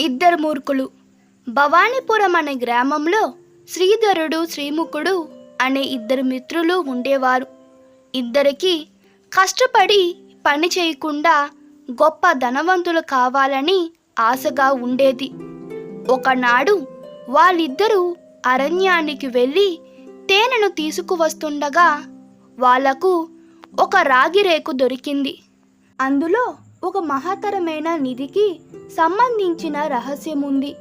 ఇద్దరు మూర్ఖులు. భవానీపురం అనే గ్రామంలో శ్రీధరుడు, శ్రీముఖుడు అనే ఇద్దరు మిత్రులు ఉండేవారు. ఇద్దరికి కష్టపడి పని చేయకుండా గొప్ప ధనవంతులు కావాలని ఆశగా ఉండేది. ఒకనాడు వాళ్ళిద్దరూ అరణ్యానికి వెళ్ళి తేనెను తీసుకువస్తుండగా వాళ్లకు ఒక రాగి రేకు దొరికింది. అందులో ఒక మహత్తరమైన నిధికి సంబంధించిన రహస్యం ఉంది.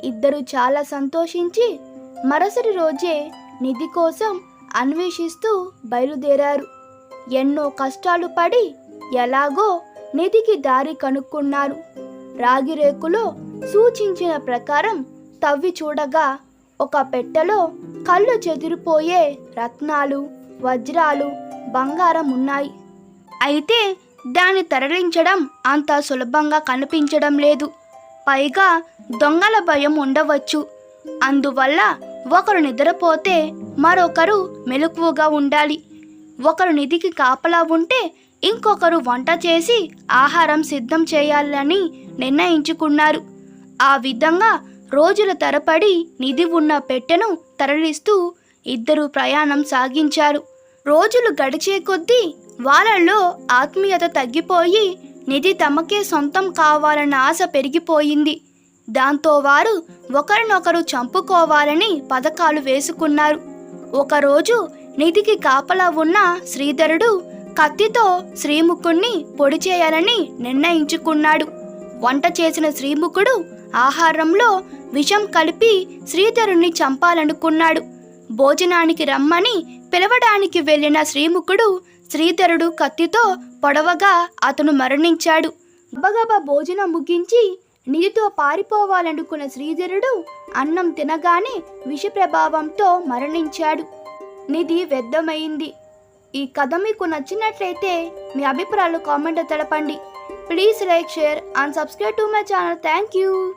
ఇద్దరు చాలా సంతోషించి మరుసటి రోజే నిధి కోసం అన్వేషిస్తూ బయలుదేరారు. ఎన్నో కష్టాలు పడి ఎలాగో నిధికి దారి కనుక్కున్నారు. రాగి రేకులో సూచించిన ప్రకారం తవ్వి చూడగా ఒక పెట్టెలో కళ్ళు చెదిరిపోయే రత్నాలు, వజ్రాలు, బంగారం ఉన్నాయి. అయితే దాన్ని తరలించడం అంత సులభంగా కనిపించడం లేదు. పైగా దొంగల భయం ఉండవచ్చు. అందువల్ల ఒకరు నిద్రపోతే మరొకరు మెలకువగా ఉండాలి. ఒకరు నిధికి కాపలా ఉంటే ఇంకొకరు వంట చేసి ఆహారం సిద్ధం చేయాలని నిర్ణయించుకున్నారు. ఆ విధంగా రోజుల తరబడి నిధి ఉన్న పెట్టెను తరలిస్తూ ఇద్దరు ప్రయాణం సాగించారు. రోజులు గడిచే కొద్దీ వాళ్ళలో ఆత్మీయత తగ్గిపోయి నిధి తమకే సొంతం కావాలన్న ఆశ పెరిగిపోయింది. దాంతో వారు ఒకరినొకరు చంపుకోవాలని పథకాలు వేసుకున్నారు. ఒకరోజు నిధికి కాపలా ఉన్న శ్రీధరుడు కత్తితో శ్రీముఖుణ్ణి పొడి చేయాలని నిర్ణయించుకున్నాడు. వంట చేసిన శ్రీముఖుడు ఆహారంలో విషం కలిపి శ్రీధరుణ్ణి చంపాలనుకున్నాడు. భోజనానికి రమ్మని పిలవడానికి వెళ్ళిన శ్రీముఖుడు శ్రీధరుడు కత్తితో పొడవగా అతను మరణించాడు. గబగబా భోజనం ముగించి నిధితో పారిపోవాలనుకున్న శ్రీధరుడు అన్నం తినగానే విష ప్రభావంతో మరణించాడు. నిధి వ్యర్థమైంది. ఈ కథ మీకు నచ్చినట్లయితే మీ అభిప్రాయాలు కామెంట్లో తెలపండి. Please like, share and subscribe to my channel. Thank you.